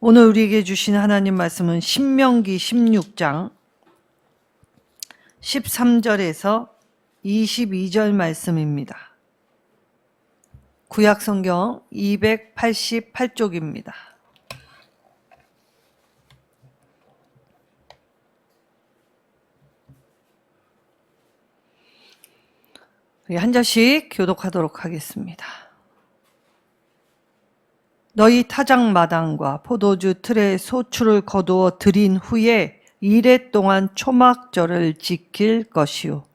오늘 우리에게 주신 하나님 말씀은 신명기 16장 13절에서 22절 말씀입니다. 구약성경 288쪽입니다. 우리 한 절씩 교독하도록 하겠습니다. 너희 타작마당과 포도주 틀에 소출을 거두어 들인 후에 이레 동안 초막절을 지킬 것이요.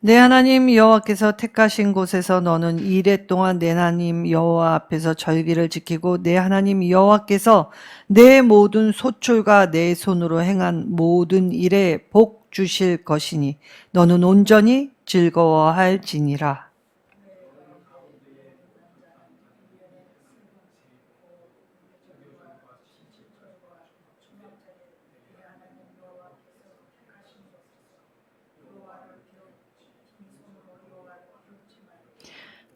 내 하나님 여호와께서 택하신 곳에서 너는 이레 동안 내 하나님 여호와 앞에서 절기를 지키고 내 하나님 여호와께서 내 모든 소출과 내 손으로 행한 모든 일에 복 주실 것이니 너는 온전히 즐거워할지니라.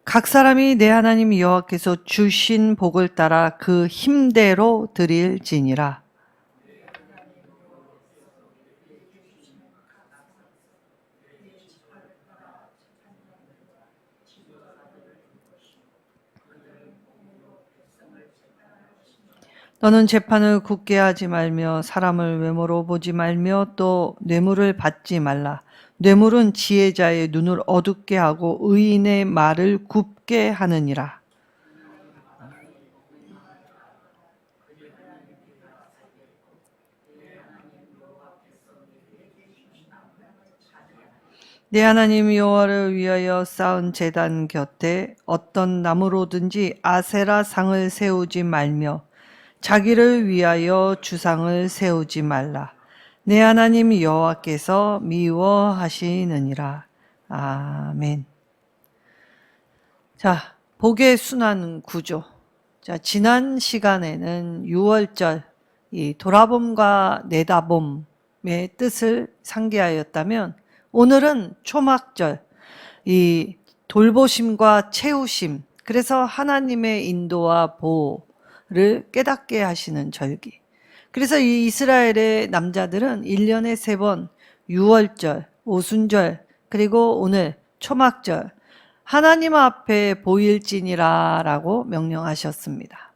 각 사람이 내 하나님 여호와께서 주신 복을 따라 그 힘대로 드릴지니라. 너는 재판을 굳게 하지 말며 사람을 외모로 보지 말며 또 뇌물을 받지 말라. 뇌물은 지혜자의 눈을 어둡게 하고 의인의 말을 굽게 하느니라. 내 하나님 여호와를 위하여 쌓은 제단 곁에 어떤 나무로든지 아세라 상을 세우지 말며 자기를 위하여 주상을 세우지 말라. 내 하나님 여호와께서 미워하시느니라. 아멘. 자, 복의 순환 구조. 자, 지난 시간에는 6월절 이 돌아봄과 내다봄의 뜻을 상기하였다면 오늘은 초막절 이 돌보심과 채우심, 그래서 하나님의 인도와 보호를 깨닫게 하시는 절기. 그래서 이 이스라엘의 남자들은 1년에 3번 6월절, 오순절, 그리고 오늘 초막절 하나님 앞에 보일지니라 라고 명령하셨습니다.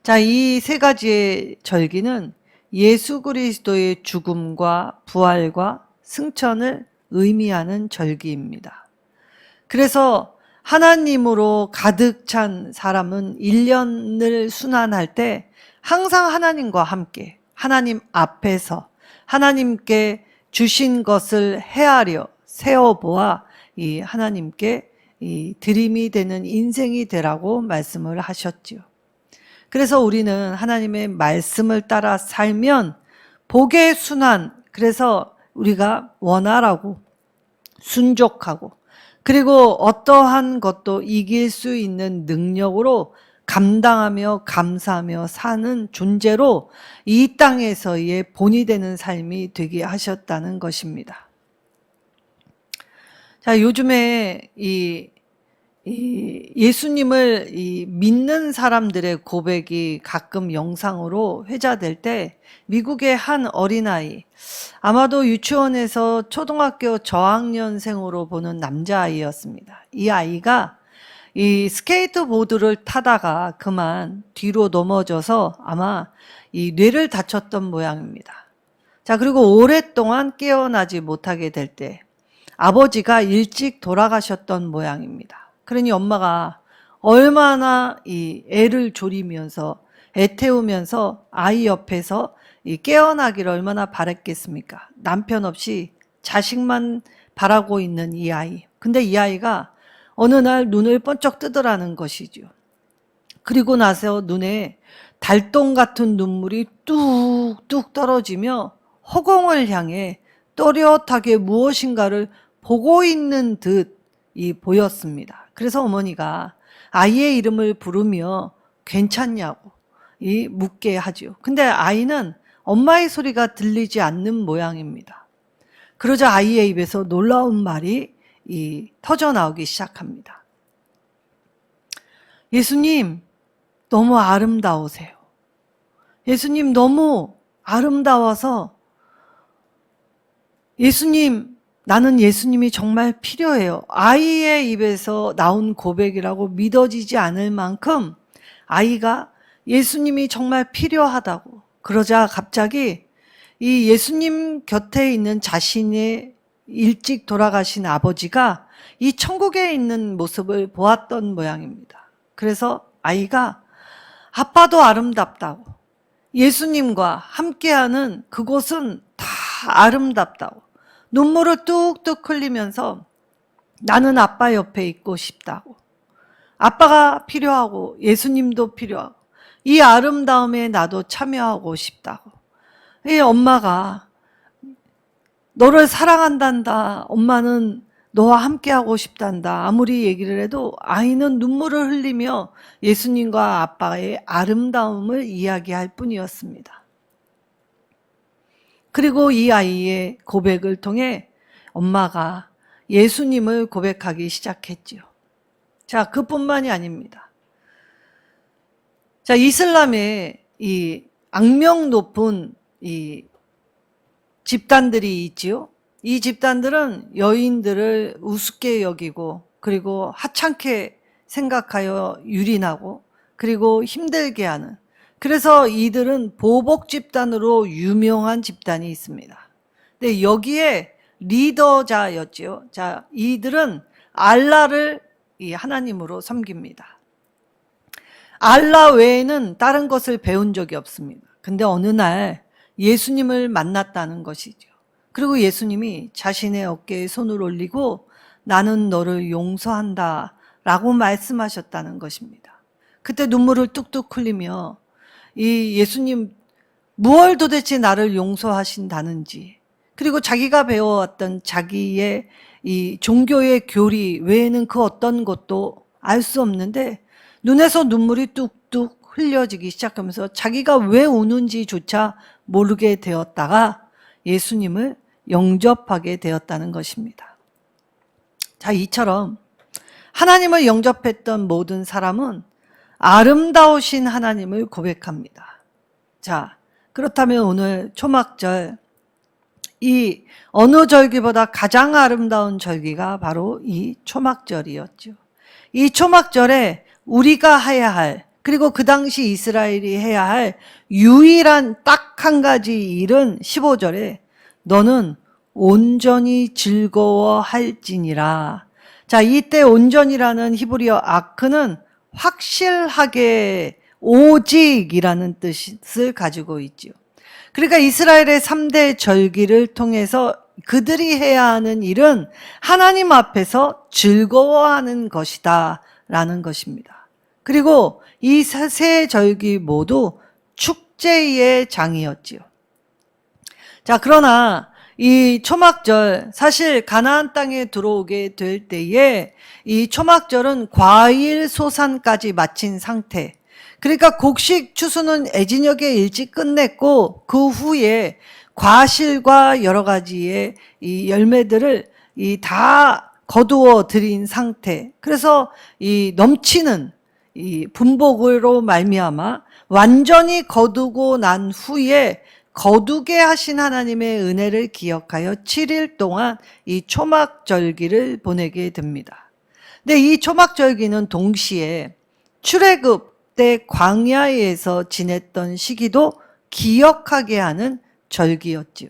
자, 이 세 가지의 절기는 예수 그리스도의 죽음과 부활과 승천을 의미하는 절기입니다. 그래서 하나님으로 가득 찬 사람은 1년을 순환할 때 항상 하나님과 함께 하나님 앞에서 하나님께 주신 것을 헤아려 세어보아 이 하나님께 이 드림이 되는 인생이 되라고 말씀을 하셨지요. 그래서 우리는 하나님의 말씀을 따라 살면 복의 순환, 그래서 우리가 원활하고 순종하고 그리고 어떠한 것도 이길 수 있는 능력으로 감당하며 감사하며 사는 존재로 이 땅에서의 본이 되는 삶이 되게 하셨다는 것입니다. 자, 요즘에 예수님을 믿는 사람들의 고백이 가끔 영상으로 회자될 때 미국의 한 어린아이, 아마도 유치원에서 초등학교 저학년생으로 보는 남자아이였습니다. 이 아이가 이 스케이트보드를 타다가 그만 뒤로 넘어져서 아마 이 뇌를 다쳤던 모양입니다. 자, 그리고 오랫동안 깨어나지 못하게 될 때 아버지가 일찍 돌아가셨던 모양입니다. 그러니 엄마가 얼마나 이 애를 졸이면서 애 태우면서 아이 옆에서 이 깨어나기를 얼마나 바랬겠습니까? 남편 없이 자식만 바라고 있는 이 아이. 근데 이 아이가 어느 날 눈을 번쩍 뜨더라는 것이죠. 그리고 나서 눈에 달동 같은 눈물이 뚝뚝 떨어지며 허공을 향해 또렷하게 무엇인가를 보고 있는 듯 보였습니다. 그래서 어머니가 아이의 이름을 부르며 괜찮냐고 묻게 하죠. 근데 아이는 엄마의 소리가 들리지 않는 모양입니다. 그러자 아이의 입에서 놀라운 말이 터져 나오기 시작합니다. 예수님, 너무 아름다우세요. 예수님, 너무 아름다워서 예수님, 나는 예수님이 정말 필요해요. 아이의 입에서 나온 고백이라고 믿어지지 않을 만큼 아이가 예수님이 정말 필요하다고. 그러자 갑자기 이 예수님 곁에 있는 자신의 일찍 돌아가신 아버지가 이 천국에 있는 모습을 보았던 모양입니다. 그래서 아이가 아빠도 아름답다고, 예수님과 함께하는 그곳은 다 아름답다고 눈물을 뚝뚝 흘리면서 나는 아빠 옆에 있고 싶다고, 아빠가 필요하고 예수님도 필요하고 이 아름다움에 나도 참여하고 싶다고, 이 엄마가 너를 사랑한단다, 엄마는 너와 함께하고 싶단다 아무리 얘기를 해도 아이는 눈물을 흘리며 예수님과 아빠의 아름다움을 이야기할 뿐이었습니다. 그리고 이 아이의 고백을 통해 엄마가 예수님을 고백하기 시작했지요. 자, 그뿐만이 아닙니다. 자, 이슬람의 이 악명 높은 이 집단들이 있지요. 이 집단들은 여인들을 우습게 여기고 그리고 하찮게 생각하여 유린하고 그리고 힘들게 하는, 그래서 이들은 보복 집단으로 유명한 집단이 있습니다. 근데 여기에 리더자였지요. 자, 이들은 알라를 이 하나님으로 섬깁니다. 알라 외에는 다른 것을 배운 적이 없습니다. 근데 어느 날 예수님을 만났다는 것이죠. 그리고 예수님이 자신의 어깨에 손을 올리고 나는 너를 용서한다 라고 말씀하셨다는 것입니다. 그때 눈물을 뚝뚝 흘리며 이 예수님 무얼 도대체 나를 용서하신다는지, 그리고 자기가 배워왔던 자기의 이 종교의 교리 외에는 그 어떤 것도 알 수 없는데 눈에서 눈물이 뚝뚝 흘려지기 시작하면서 자기가 왜 우는지조차 모르게 되었다가 예수님을 영접하게 되었다는 것입니다. 자, 이처럼 하나님을 영접했던 모든 사람은 아름다우신 하나님을 고백합니다. 자, 그렇다면 오늘 초막절, 이 어느 절기보다 가장 아름다운 절기가 바로 이 초막절이었죠. 이 초막절에 우리가 해야 할, 그리고 그 당시 이스라엘이 해야 할 유일한 딱 한 가지 일은 15절에 너는 온전히 즐거워할지니라. 자, 이때 온전이라는 히브리어 아크는 확실하게, 오직이라는 뜻을 가지고 있지요. 그러니까 이스라엘의 3대 절기를 통해서 그들이 해야 하는 일은 하나님 앞에서 즐거워하는 것이다 라는 것입니다. 그리고 이 세 절기 모두 축제의 장이었지요. 자, 그러나 이 초막절, 사실 가나안 땅에 들어오게 될 때에 이 초막절은 과일 소산까지 마친 상태, 그러니까 곡식 추수는 애진역에 일찍 끝냈고 그 후에 과실과 여러 가지의 이 열매들을 다 거두어 들인 상태, 그래서 이 넘치는 이 분복으로 말미암아 완전히 거두고 난 후에 거두게 하신 하나님의 은혜를 기억하여 7일 동안 이 초막절기를 보내게 됩니다. 근데 이 초막절기는 동시에 출애굽 때 광야에서 지냈던 시기도 기억하게 하는 절기였지요.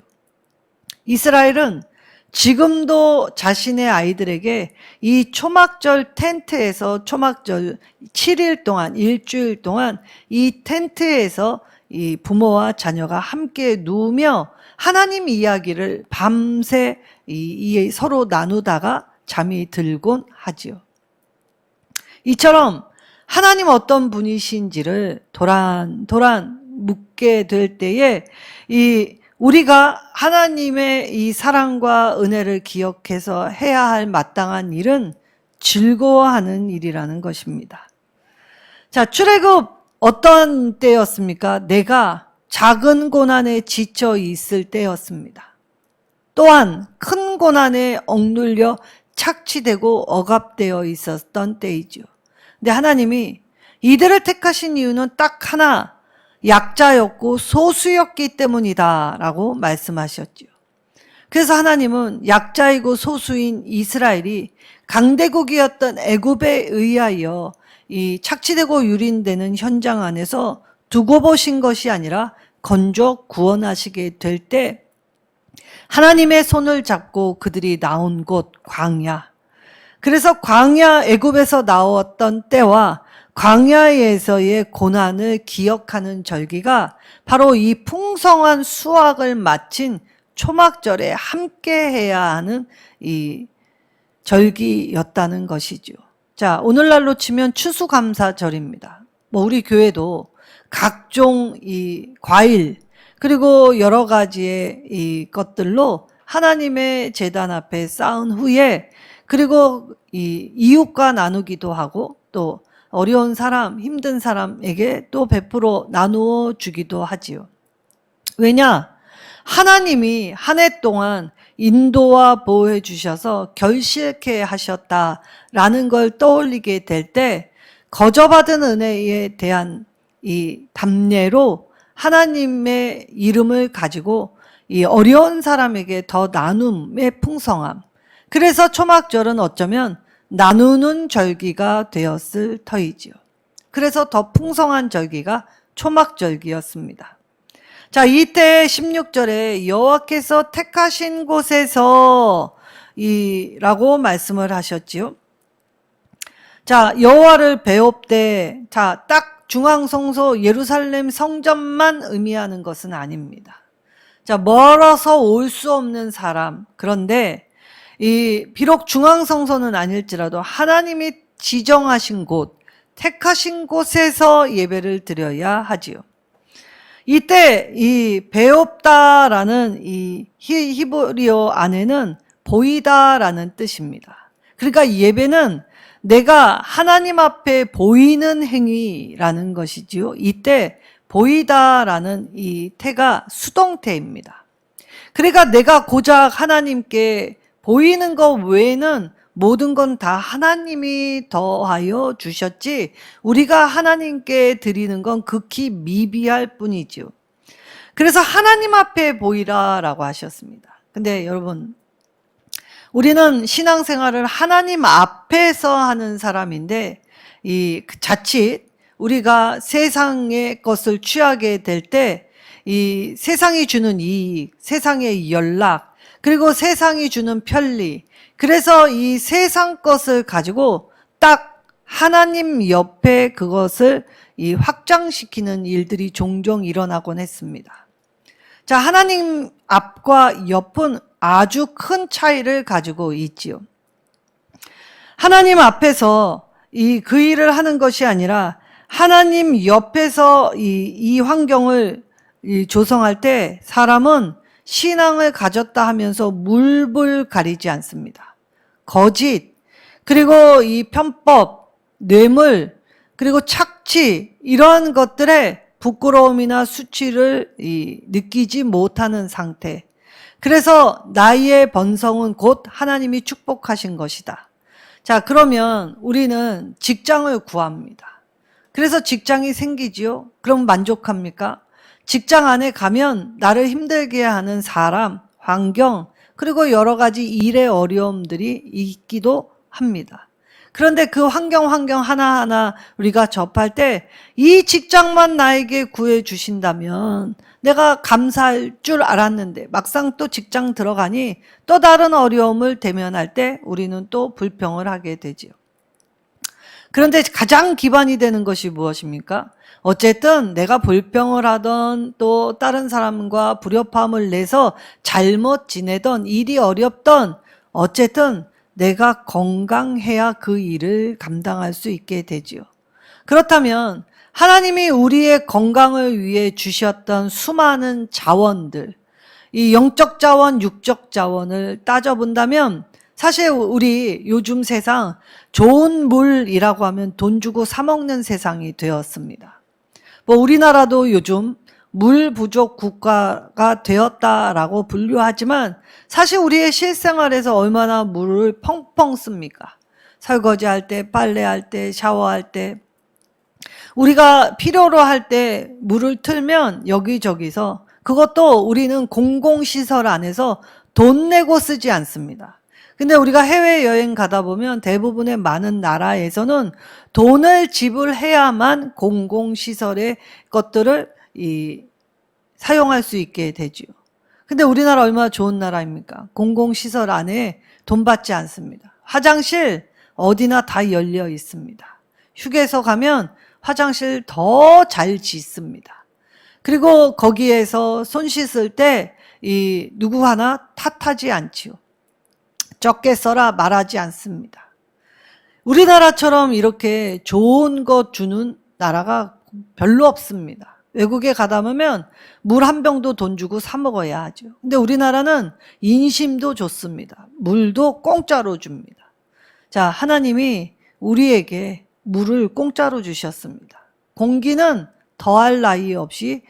이스라엘은 지금도 자신의 아이들에게 이 초막절 텐트에서 초막절 7일 동안, 일주일 동안 이 텐트에서 이 부모와 자녀가 함께 누우며 하나님 이야기를 밤새 서로 나누다가 잠이 들곤 하지요. 이처럼 하나님 어떤 분이신지를 도란도란 묻게 될 때에 우리가 하나님의 이 사랑과 은혜를 기억해서 해야 할 마땅한 일은 즐거워하는 일이라는 것입니다. 자, 출애굽 어떤 때였습니까? 내가 작은 고난에 지쳐 있을 때였습니다. 또한 큰 고난에 억눌려 착취되고 억압되어 있었던 때이죠. 근데 하나님이 이들을 택하신 이유는 딱 하나, 약자였고 소수였기 때문이다 라고 말씀하셨죠. 그래서 하나님은 약자이고 소수인 이스라엘이 강대국이었던 애굽에 의하여 이 착취되고 유린되는 현장 안에서 두고 보신 것이 아니라 건져 구원하시게 될 때 하나님의 손을 잡고 그들이 나온 곳 광야. 그래서 광야 애굽에서 나왔던 때와 광야에서의 고난을 기억하는 절기가 바로 이 풍성한 수확을 마친 초막절에 함께 해야 하는 이 절기였다는 것이죠. 자, 오늘날로 치면 추수감사절입니다. 우리 교회도 각종 이 과일 그리고 여러 가지의 이 것들로 하나님의 제단 앞에 쌓은 후에 그리고 이 이웃과 나누기도 하고 또 어려운 사람, 힘든 사람에게 또 베풀어 나누어 주기도 하지요. 왜냐? 하나님이 한 해 동안 인도와 보호해 주셔서 결실케 하셨다라는 걸 떠올리게 될 때 거저받은 은혜에 대한 이 담례로 하나님의 이름을 가지고 이 어려운 사람에게 더 나눔의 풍성함. 그래서 초막절은 어쩌면 나누는 절기가 되었을 터이지요. 그래서 더 풍성한 절기가 초막절기였습니다. 자, 이때 16절에 여호와께서 택하신 곳에서 라고 말씀을 하셨지요. 자, 여호와를 배웁되, 자, 딱 중앙성소 예루살렘 성전만 의미하는 것은 아닙니다. 자, 멀어서 올 수 없는 사람. 그런데 비록 중앙성소는 아닐지라도 하나님이 지정하신 곳, 택하신 곳에서 예배를 드려야 하지요. 이때 이 배웁다라는 이 히브리어 안에는 보이다라는 뜻입니다. 그러니까 예배는 내가 하나님 앞에 보이는 행위라는 것이지요. 이때 보이다라는 이 태가 수동태입니다. 그러니까 내가 고작 하나님께 보이는 것 외에는 모든 건 다 하나님이 더하여 주셨지 우리가 하나님께 드리는 건 극히 미비할 뿐이지요. 그래서 하나님 앞에 보이라라고 하셨습니다. 근데 여러분, 우리는 신앙생활을 하나님 앞에서 하는 사람인데 자칫 우리가 세상의 것을 취하게 될 때 이 세상이 주는 이익, 세상의 연락, 그리고 세상이 주는 편리, 그래서 이 세상 것을 가지고 딱 하나님 옆에 그것을 확장시키는 일들이 종종 일어나곤 했습니다. 자, 하나님 앞과 옆은 아주 큰 차이를 가지고 있지요. 하나님 앞에서 그 일을 하는 것이 아니라 하나님 옆에서 이 환경을 조성할 때 사람은 신앙을 가졌다 하면서 물불 가리지 않습니다. 거짓, 그리고 이 편법, 뇌물, 그리고 착취 이런 것들에 부끄러움이나 수치를 느끼지 못하는 상태. 그래서 나의 번성은 곧 하나님이 축복하신 것이다. 자, 그러면 우리는 직장을 구합니다. 그래서 직장이 생기지요? 그럼 만족합니까? 직장 안에 가면 나를 힘들게 하는 사람, 환경, 그리고 여러 가지 일의 어려움들이 있기도 합니다. 그런데 그 환경 하나하나 우리가 접할 때 이 직장만 나에게 구해 주신다면 내가 감사할 줄 알았는데 막상 또 직장 들어가니 또 다른 어려움을 대면할 때 우리는 또 불평을 하게 되지요. 그런데 가장 기반이 되는 것이 무엇입니까? 어쨌든 내가 불평을 하던 또 다른 사람과 불협화음을 내서 잘못 지내던 일이 어렵던 어쨌든 내가 건강해야 그 일을 감당할 수 있게 되지요. 그렇다면 하나님이 우리의 건강을 위해 주셨던 수많은 자원들, 이 영적 자원, 육적 자원을 따져본다면 사실 우리 요즘 세상 좋은 물이라고 하면 돈 주고 사 먹는 세상이 되었습니다. 우리나라도 요즘 물 부족 국가가 되었다라고 분류하지만 사실 우리의 실생활에서 얼마나 물을 펑펑 씁니까? 설거지할 때, 빨래할 때, 샤워할 때, 우리가 필요로 할 때 물을 틀면 여기저기서, 그것도 우리는 공공시설 안에서 돈 내고 쓰지 않습니다. 근데 우리가 해외여행 가다 보면 대부분의 많은 나라에서는 돈을 지불해야만 공공시설의 것들을 사용할 수 있게 되지요. 근데 우리나라 얼마나 좋은 나라입니까? 공공시설 안에 돈 받지 않습니다. 화장실 어디나 다 열려 있습니다. 휴게소 가면 화장실 더 잘 짓습니다. 그리고 거기에서 손 씻을 때 누구 하나 탓하지 않지요. 적게 써라 말하지 않습니다. 우리나라처럼 이렇게 좋은 것 주는 나라가 별로 없습니다. 외국에 가다 보면 물 한 병도 돈 주고 사 먹어야 하죠. 근데 우리나라는 인심도 좋습니다. 물도 공짜로 줍니다. 자, 하나님이 우리에게 물을 공짜로 주셨습니다. 공기는 더할 나위 없이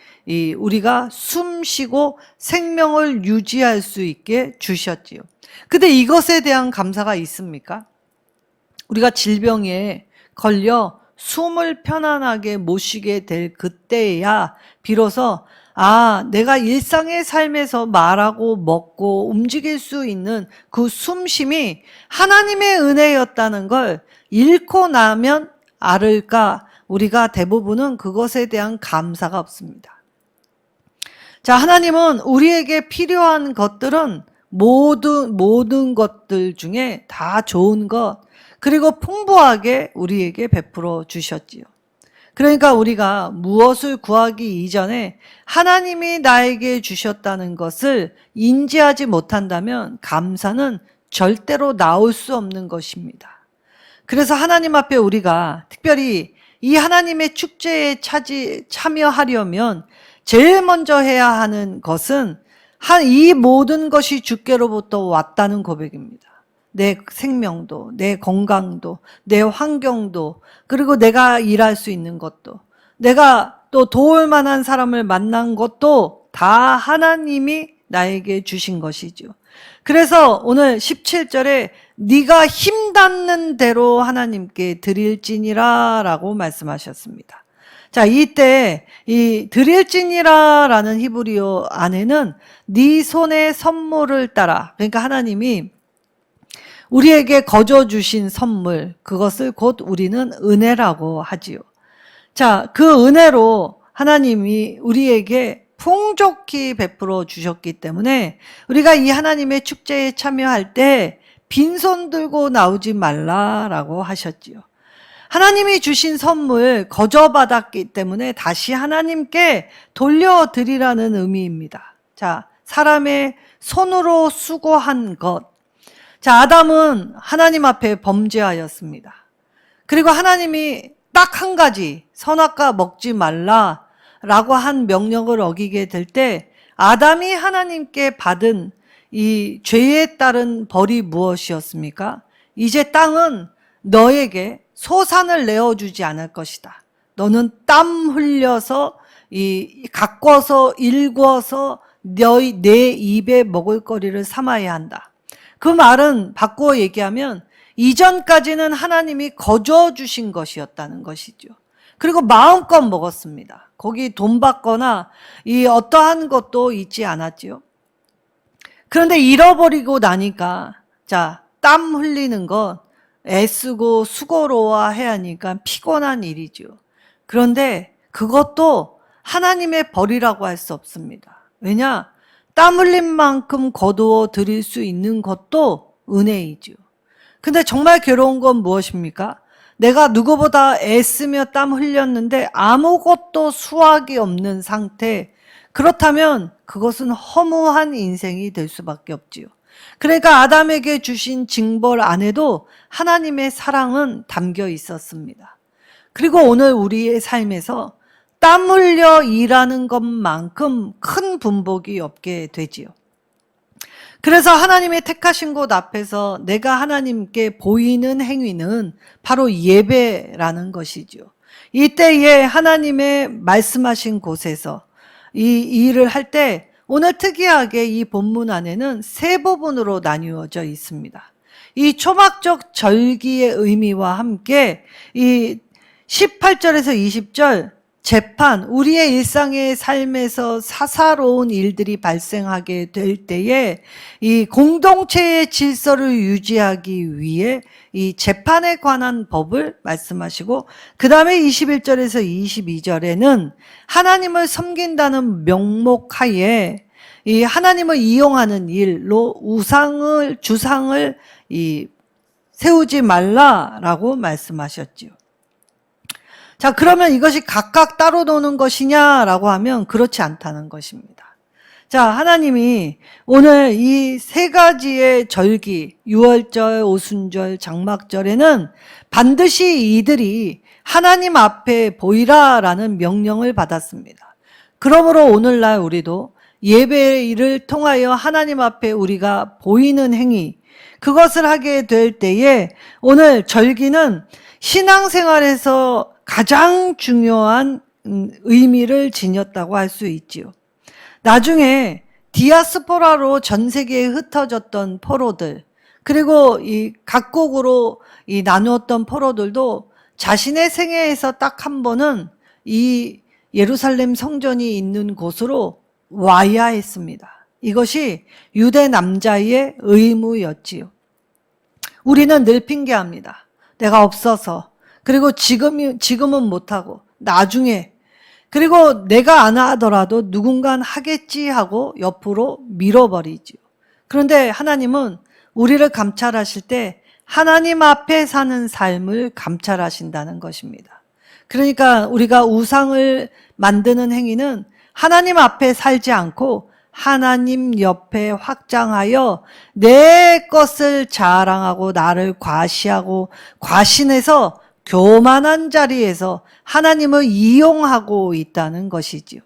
우리가 숨 쉬고 생명을 유지할 수 있게 주셨지요. 근데 이것에 대한 감사가 있습니까? 우리가 질병에 걸려 숨을 편안하게 못 쉬게 될 그때야 비로소 내가 일상의 삶에서 말하고 먹고 움직일 수 있는 그 숨쉼이 하나님의 은혜였다는 걸 잃고 나면 알을까? 우리가 대부분은 그것에 대한 감사가 없습니다. 자, 하나님은 우리에게 필요한 것들은 모든 것들 중에 다 좋은 것, 그리고 풍부하게 우리에게 베풀어 주셨지요. 그러니까 우리가 무엇을 구하기 이전에 하나님이 나에게 주셨다는 것을 인지하지 못한다면 감사는 절대로 나올 수 없는 것입니다. 그래서 하나님 앞에 우리가 특별히 이 하나님의 축제에 참여하려면 제일 먼저 해야 하는 것은 이 모든 것이 주께로부터 왔다는 고백입니다. 내 생명도, 내 건강도, 내 환경도, 그리고 내가 일할 수 있는 것도, 내가 또 도울 만한 사람을 만난 것도 다 하나님이 나에게 주신 것이죠. 그래서 오늘 17절에 네가 힘 닿는 대로 하나님께 드릴지니라 라고 말씀하셨습니다. 자, 이때 이 드릴지니라라는 히브리어 안에는 네 손의 선물을 따라, 그러니까 하나님이 우리에게 거저 주신 선물, 그것을 곧 우리는 은혜라고 하지요. 자, 그 은혜로 하나님이 우리에게 풍족히 베풀어 주셨기 때문에 우리가 이 하나님의 축제에 참여할 때 빈손 들고 나오지 말라라고 하셨지요. 하나님이 주신 선물 거저 받았기 때문에 다시 하나님께 돌려드리라는 의미입니다. 자, 사람의 손으로 수고한 것. 자, 아담은 하나님 앞에 범죄하였습니다. 그리고 하나님이 딱 한 가지, 선악과 먹지 말라라고 한 명령을 어기게 될 때 아담이 하나님께 받은 이 죄에 따른 벌이 무엇이었습니까? 이제 땅은 너에게 소산을 내어주지 않을 것이다. 너는 땀 흘려서 가꿔서 일궈서 내 입에 먹을 거리를 삼아야 한다. 그 말은 바꾸어 얘기하면 이전까지는 하나님이 거저 주신 것이었다는 것이죠. 그리고 마음껏 먹었습니다. 거기 돈 받거나 어떠한 것도 있지 않았지요. 그런데 잃어버리고 나니까 자, 땀 흘리는 것, 애쓰고 수고로워해야 하니까 피곤한 일이죠. 그런데 그것도 하나님의 벌이라고 할 수 없습니다. 왜냐? 땀 흘린 만큼 거두어 드릴 수 있는 것도 은혜이죠. 근데 정말 괴로운 건 무엇입니까? 내가 누구보다 애쓰며 땀 흘렸는데 아무것도 수확이 없는 상태. 그렇다면 그것은 허무한 인생이 될 수밖에 없지요. 그러니까 아담에게 주신 징벌 안에도 하나님의 사랑은 담겨 있었습니다. 그리고 오늘 우리의 삶에서 땀 흘려 일하는 것만큼 큰 분복이 없게 되지요. 그래서 하나님의 택하신 곳 앞에서 내가 하나님께 보이는 행위는 바로 예배라는 것이죠. 이때에 하나님의 말씀하신 곳에서 이 일을 할 때 오늘 특이하게 이 본문 안에는 세 부분으로 나뉘어져 있습니다. 이 초막적 절기의 의미와 함께 이 18절에서 20절 재판, 우리의 일상의 삶에서 사사로운 일들이 발생하게 될 때에 이 공동체의 질서를 유지하기 위해 이 재판에 관한 법을 말씀하시고, 그 다음에 21절에서 22절에는 하나님을 섬긴다는 명목하에 이 하나님을 이용하는 일로 주상을 세우지 말라라고 말씀하셨지요. 자, 그러면 이것이 각각 따로 노는 것이냐라고 하면 그렇지 않다는 것입니다. 자, 하나님이 오늘 이 세 가지의 절기, 유월절, 오순절, 장막절에는 반드시 이들이 하나님 앞에 보이라라는 명령을 받았습니다. 그러므로 오늘날 우리도 예배를 통하여 하나님 앞에 우리가 보이는 행위, 그것을 하게 될 때에 오늘 절기는 신앙생활에서 가장 중요한 의미를 지녔다고 할 수 있지요. 나중에 디아스포라로 전 세계에 흩어졌던 포로들, 그리고 이 각국으로 나누었던 포로들도 자신의 생애에서 딱 한 번은 이 예루살렘 성전이 있는 곳으로 와야 했습니다. 이것이 유대 남자의 의무였지요. 우리는 늘 핑계합니다. 내가 없어서, 그리고 지금은 못하고 나중에, 그리고 내가 안 하더라도 누군가 하겠지 하고 옆으로 밀어버리지요. 그런데 하나님은 우리를 감찰하실 때 하나님 앞에 사는 삶을 감찰하신다는 것입니다. 그러니까 우리가 우상을 만드는 행위는 하나님 앞에 살지 않고 하나님 옆에 확장하여 내 것을 자랑하고 나를 과시하고 과신해서 교만한 자리에서 하나님을 이용하고 있다는 것이지요.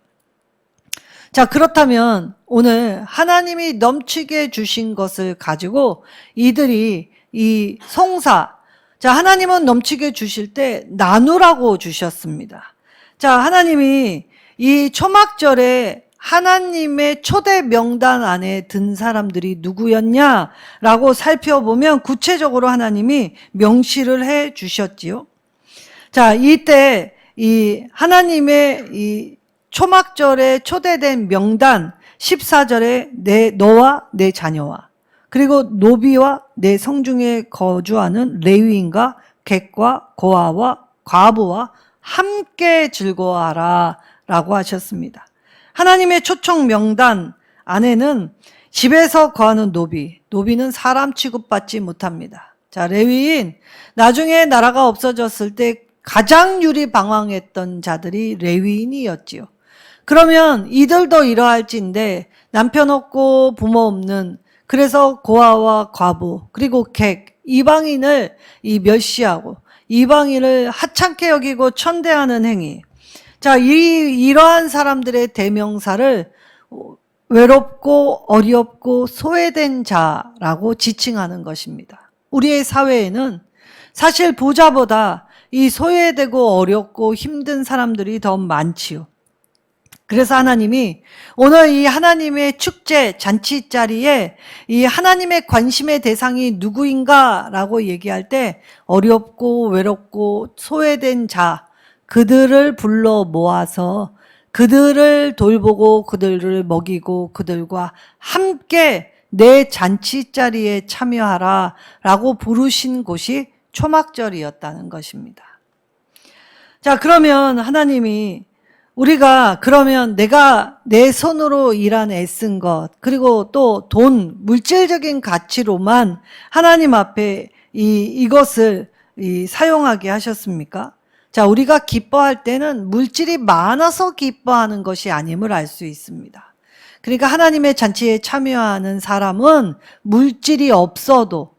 자, 그렇다면 오늘 하나님이 넘치게 주신 것을 가지고 이들이 이 송사, 자, 하나님은 넘치게 주실 때 나누라고 주셨습니다. 자, 하나님이 이 초막절에 하나님의 초대 명단 안에 든 사람들이 누구였냐라고 살펴보면 구체적으로 하나님이 명시를 해 주셨지요. 자, 이때 이 하나님의 이 초막절에 초대된 명단 14절에 너와 내 자녀와, 그리고 노비와 내 성중에 거주하는 레위인과 객과 고아와 과부와 함께 즐거워하라 라고 하셨습니다. 하나님의 초청 명단 안에는 집에서 거하는 노비는 사람 취급받지 못합니다. 자, 레위인, 나중에 나라가 없어졌을 때 가장 유리방황했던 자들이 레위인이었지요. 그러면 이들도 이러할진데 남편 없고 부모 없는, 그래서 고아와 과부, 그리고 객, 이방인을 멸시하고 이방인을 하찮게 여기고 천대하는 행위. 자, 이러한 사람들의 대명사를 외롭고 어렵고 소외된 자라고 지칭하는 것입니다. 우리의 사회에는 사실 부자보다 이 소외되고 어렵고 힘든 사람들이 더 많지요. 그래서 하나님이 오늘 이 하나님의 축제 잔치 자리에 이 하나님의 관심의 대상이 누구인가라고 얘기할 때 어렵고 외롭고 소외된 자, 그들을 불러 모아서 그들을 돌보고 그들을 먹이고 그들과 함께 내 잔치 자리에 참여하라 라고 부르신 곳이 초막절이었다는 것입니다. 자, 그러면 하나님이 우리가 그러면 내가 내 손으로 일한 애쓴 것, 그리고 또 돈, 물질적인 가치로만 하나님 앞에 이것을 사용하게 하셨습니까? 자, 우리가 기뻐할 때는 물질이 많아서 기뻐하는 것이 아님을 알 수 있습니다. 그러니까 하나님의 잔치에 참여하는 사람은 물질이 없어도,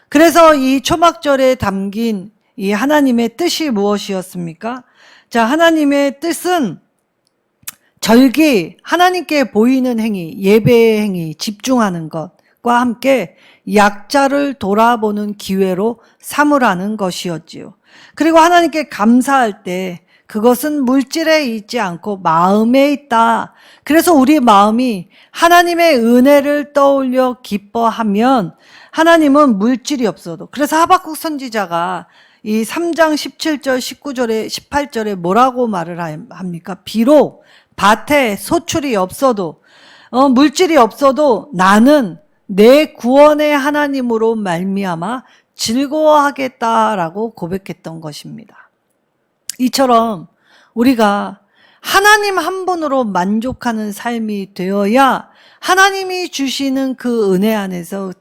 그래서 이 초막절에 담긴 이 하나님의 뜻이 무엇이었습니까? 자, 하나님의 뜻은 절기, 하나님께 보이는 행위, 예배의 행위, 집중하는 것과 함께 약자를 돌아보는 기회로 삼으라는 것이었지요. 그리고 하나님께 감사할 때 그것은 물질에 있지 않고 마음에 있다. 그래서 우리 마음이 하나님의 은혜를 떠올려 기뻐하면 하나님은 물질이 없어도, 그래서 하박국 선지자가 이 3장 17절 19절에 18절에 뭐라고 말을 합니까? 비록 밭에 소출이 없어도 물질이 없어도 나는 내 구원의 하나님으로 말미암아 즐거워하겠다라고 고백했던 것입니다. 이처럼 우리가 하나님 한 분으로 만족하는 삶이 되어야 하나님이 주시는 그 은혜 안에서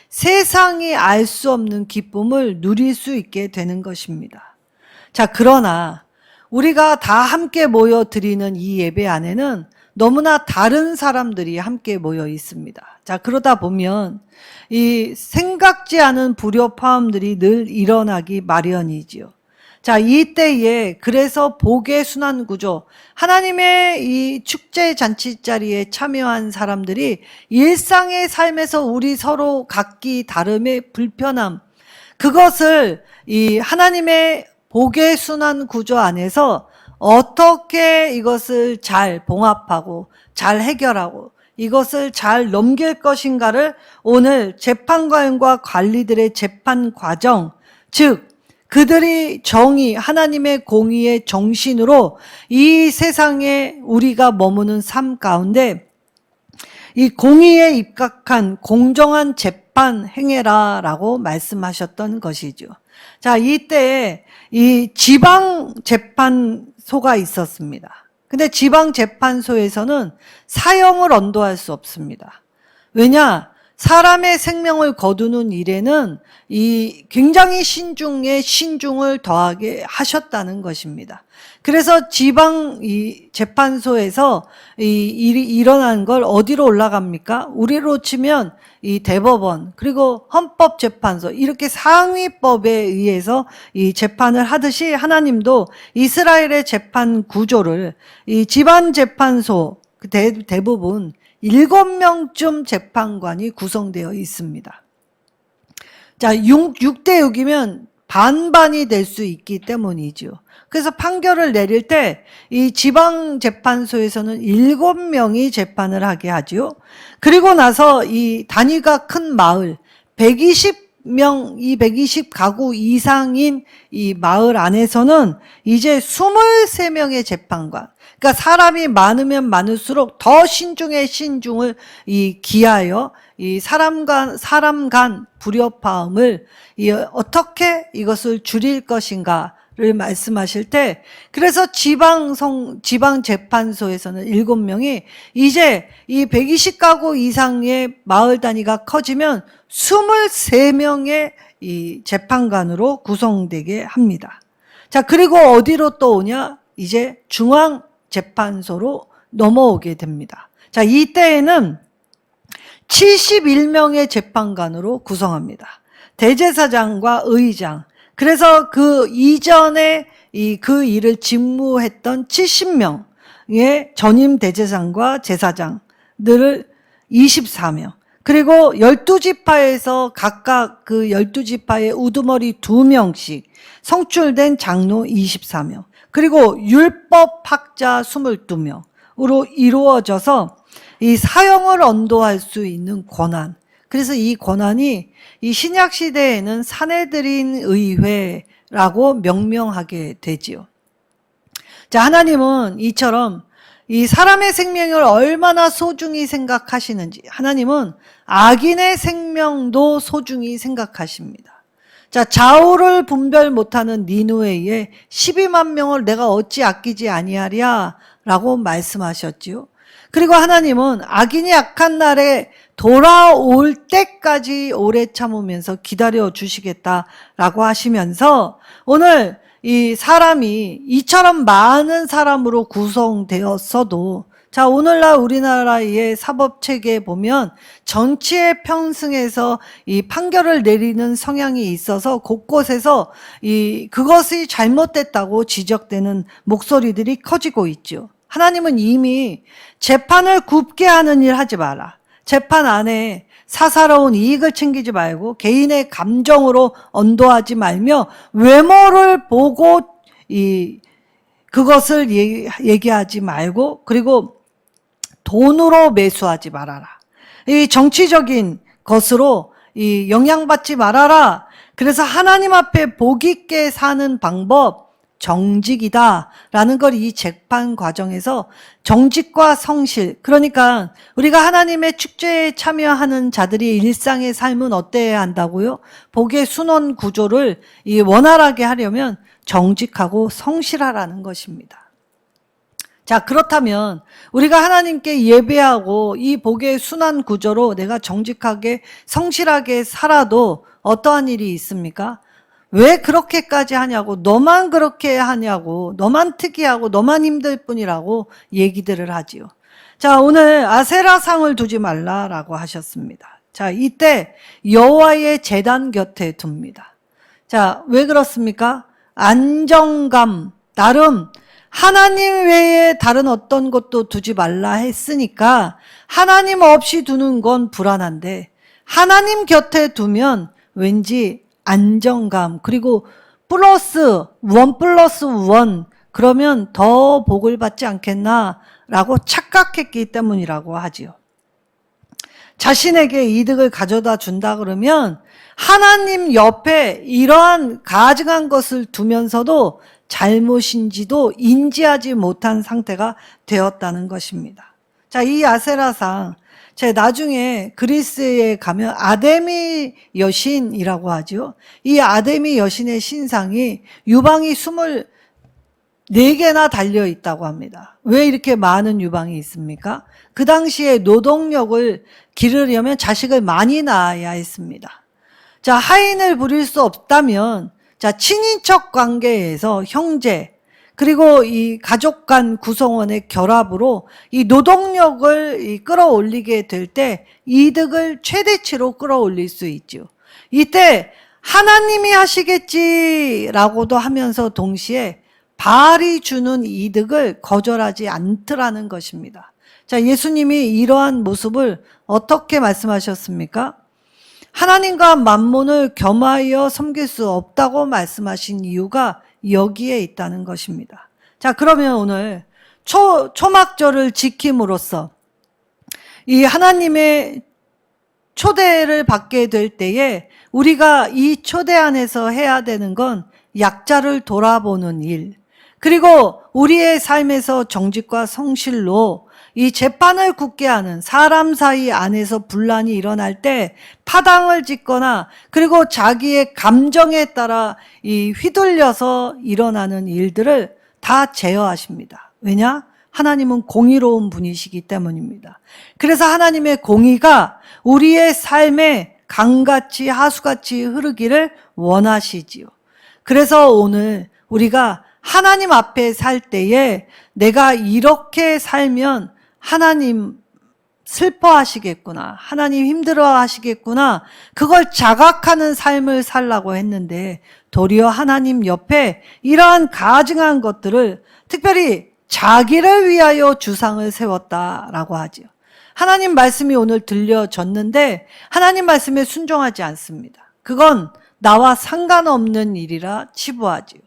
세상이 알 수 없는 기쁨을 누릴 수 있게 되는 것입니다. 자, 그러나 우리가 다 함께 모여 드리는 이 예배 안에는 너무나 다른 사람들이 함께 모여 있습니다. 자, 그러다 보면 이 생각지 않은 불협화음들이 늘 일어나기 마련이지요. 자, 이때에 그래서 복의 순환 구조, 하나님의 이 축제 잔치 자리에 참여한 사람들이 일상의 삶에서 우리 서로 각기 다름의 불편함, 그것을 이 하나님의 복의 순환 구조 안에서 어떻게 이것을 잘 봉합하고 잘 해결하고 이것을 잘 넘길 것인가를 오늘 재판관과 관리들의 재판 과정, 즉 그들이 정의, 하나님의 공의의 정신으로 이 세상에 우리가 머무는 삶 가운데 이 공의에 입각한 공정한 재판 행해라 라고 말씀하셨던 것이죠. 자, 이때에 이 지방재판소가 있었습니다. 근데 지방재판소에서는 사형을 언도할 수 없습니다. 왜냐? 사람의 생명을 거두는 일에는 이 굉장히 신중에 신중을 더하게 하셨다는 것입니다. 그래서 지방 이 재판소에서 이 일이 일어난 걸 어디로 올라갑니까? 우리로 치면 이 대법원 그리고 헌법재판소 이렇게 상위법에 의해서 이 재판을 하듯이 하나님도 이스라엘의 재판 구조를 이 지방재판소 대부분 7명쯤 재판관이 구성되어 있습니다. 자, 6대 6이면 반반이 될 수 있기 때문이죠. 그래서 판결을 내릴 때 이 지방재판소에서는 7명이 재판을 하게 하죠. 그리고 나서 이 단위가 큰 마을, 120명, 이 120가구 이상인 이 마을 안에서는 이제 23명의 재판관, 그러니까 사람이 많으면 많을수록 더 신중의 신중을 기하여 이 사람 간 불협화음을 어떻게 이것을 줄일 것인가를 말씀하실 때, 그래서 지방재판소에서는 7명이 이제 이 120가구 이상의 마을 단위가 커지면 23명의 이 재판관으로 구성되게 합니다. 자, 그리고 어디로 또 오냐? 이제 중앙재판소로 넘어오게 됩니다. 자, 이때에는 71명의 재판관으로 구성합니다. 대제사장과 의장. 그래서 그 이전에 그 일을 직무했던 70명의 전임 대제사장과 제사장들을 24명. 그리고 12지파에서 각각 그 12지파의 우두머리 2명씩 성출된 장로 24명. 그리고 율법학자 22명으로 이루어져서 이 사형을 언도할 수 있는 권한. 그래서 이 권한이 이 신약 시대에는 산헤드린 의회라고 명명하게 되지요. 자, 하나님은 이처럼 이 사람의 생명을 얼마나 소중히 생각하시는지, 하나님은 악인의 생명도 소중히 생각하십니다. 자, 좌우를 분별 못하는 니느웨에 12만 명을 내가 어찌 아끼지 아니하랴 라고 말씀하셨지요. 그리고 하나님은 악인이 악한 날에 돌아올 때까지 오래 참으면서 기다려 주시겠다라고 하시면서 오늘 이 사람이 이처럼 많은 사람으로 구성되었어도, 자, 오늘날 우리나라의 사법체계에 보면 정치의 편승에서 이 판결을 내리는 성향이 있어서 곳곳에서 그것이 잘못됐다고 지적되는 목소리들이 커지고 있죠. 하나님은 이미 재판을 굽게 하는 일 하지 마라. 재판 안에 사사로운 이익을 챙기지 말고 개인의 감정으로 언도하지 말며 외모를 보고 그것을 얘기하지 말고, 그리고 돈으로 매수하지 말아라. 이 정치적인 것으로 이 영향받지 말아라. 그래서 하나님 앞에 복 있게 사는 방법, 정직이다 라는 걸 이 재판 과정에서 정직과 성실, 그러니까 우리가 하나님의 축제에 참여하는 자들이 일상의 삶은 어때야 한다고요? 복의 순원 구조를 이 원활하게 하려면 정직하고 성실하라는 것입니다. 자, 그렇다면 우리가 하나님께 예배하고 이 복의 순환 구조로 내가 정직하게 성실하게 살아도 어떠한 일이 있습니까? 왜 그렇게까지 하냐고, 너만 그렇게 하냐고, 너만 특이하고 너만 힘들 뿐이라고 얘기들을 하지요. 자, 오늘 아세라상을 두지 말라라고 하셨습니다. 자, 이때 여호와의 제단 곁에 둡니다. 자, 왜 그렇습니까? 안정감, 나름 하나님 외에 다른 어떤 것도 두지 말라 했으니까 하나님 없이 두는 건 불안한데 하나님 곁에 두면 왠지 안정감, 그리고 플러스 원 그러면 더 복을 받지 않겠나라고 착각했기 때문이라고 하지요. 자신에게 이득을 가져다 준다 그러면 하나님 옆에 이러한 가증한 것을 두면서도 잘못인지도 인지하지 못한 상태가 되었다는 것입니다. 자, 이 아세라상, 제가 나중에 그리스에 가면 아데미 여신이라고 하죠. 이 아데미 여신의 신상이 유방이 24개나 달려 있다고 합니다. 왜 이렇게 많은 유방이 있습니까? 그 당시에 노동력을 기르려면 자식을 많이 낳아야 했습니다. 자, 하인을 부릴 수 없다면, 자, 친인척 관계에서 형제, 그리고 이 가족 간 구성원의 결합으로 이 노동력을 끌어올리게 될 때 이득을 최대치로 끌어올릴 수 있죠. 이때 하나님이 하시겠지라고도 하면서 동시에 바알이 주는 이득을 거절하지 않더라는 것입니다. 자, 예수님이 이러한 모습을 어떻게 말씀하셨습니까? 하나님과 만몬을 겸하여 섬길 수 없다고 말씀하신 이유가 여기에 있다는 것입니다. 자, 그러면 오늘 초막절을 지킴으로써 이 하나님의 초대를 받게 될 때에 우리가 이 초대 안에서 해야 되는 건 약자를 돌아보는 일, 그리고 우리의 삶에서 정직과 성실로 이 재판을 굳게 하는 사람 사이 안에서 분란이 일어날 때 파당을 짓거나 그리고 자기의 감정에 따라 이 휘둘려서 일어나는 일들을 다 제어하십니다. 왜냐? 하나님은 공의로운 분이시기 때문입니다. 그래서 하나님의 공의가 우리의 삶에 강같이 하수같이 흐르기를 원하시지요. 그래서 오늘 우리가 하나님 앞에 살 때에 내가 이렇게 살면 하나님 슬퍼하시겠구나, 하나님 힘들어하시겠구나, 그걸 자각하는 삶을 살라고 했는데 도리어 하나님 옆에 이러한 가증한 것들을, 특별히 자기를 위하여 주상을 세웠다라고 하죠. 하나님 말씀이 오늘 들려졌는데 하나님 말씀에 순종하지 않습니다. 그건 나와 상관없는 일이라 치부하지요.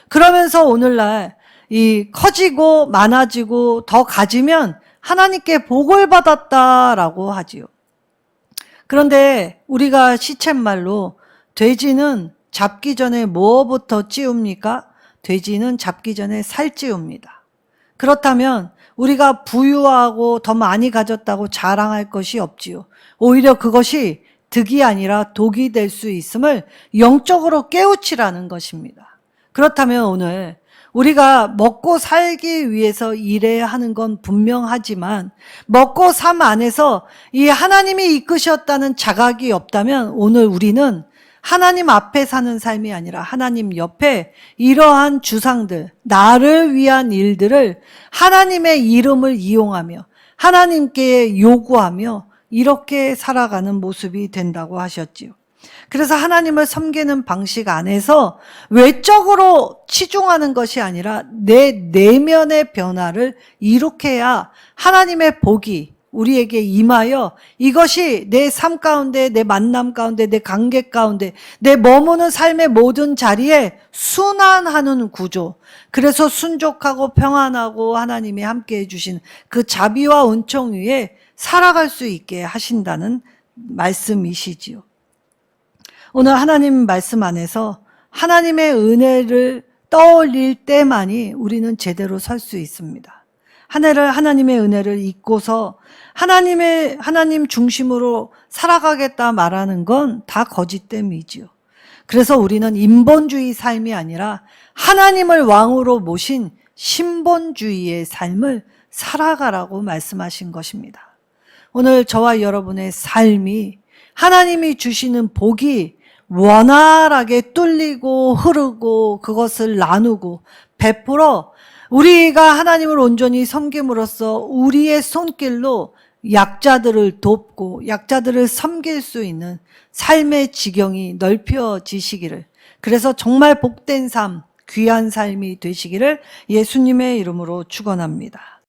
그러면서 오늘날 이 커지고 많아지고 더 가지면 하나님께 복을 받았다라고 하지요. 그런데 우리가 시쳇말로 돼지는 잡기 전에 뭐부터 찌웁니까? 돼지는 잡기 전에 살 찌웁니다. 그렇다면 우리가 부유하고 더 많이 가졌다고 자랑할 것이 없지요. 오히려 그것이 득이 아니라 독이 될 수 있음을 영적으로 깨우치라는 것입니다. 그렇다면 오늘 우리가 먹고 살기 위해서 일해야 하는 건 분명하지만 먹고 삶 안에서 이 하나님이 이끄셨다는 자각이 없다면 오늘 우리는 하나님 앞에 사는 삶이 아니라 하나님 옆에 이러한 주상들, 나를 위한 일들을 하나님의 이름을 이용하며 하나님께 요구하며 이렇게 살아가는 모습이 된다고 하셨지요. 그래서 하나님을 섬기는 방식 안에서 외적으로 치중하는 것이 아니라 내 내면의 변화를 이룩해야 하나님의 복이 우리에게 임하여 이것이 내 삶 가운데, 내 만남 가운데, 내 관계 가운데, 내 머무는 삶의 모든 자리에 순환하는 구조. 그래서 순족하고 평안하고 하나님이 함께해 주신 그 자비와 은총 위에 살아갈 수 있게 하신다는 말씀이시지요. 오늘 하나님 말씀 안에서 하나님의 은혜를 떠올릴 때만이 우리는 제대로 설 수 있습니다. 하나님의 은혜를 잊고서 하나님 중심으로 살아가겠다 말하는 건 다 거짓됨이지요. 그래서 우리는 인본주의 삶이 아니라 하나님을 왕으로 모신 신본주의의 삶을 살아가라고 말씀하신 것입니다. 오늘 저와 여러분의 삶이 하나님이 주시는 복이 원활하게 뚫리고 흐르고 그것을 나누고 베풀어 우리가 하나님을 온전히 섬김으로써 우리의 손길로 약자들을 돕고 약자들을 섬길 수 있는 삶의 지경이 넓혀지시기를, 그래서 정말 복된 삶, 귀한 삶이 되시기를 예수님의 이름으로 축원합니다.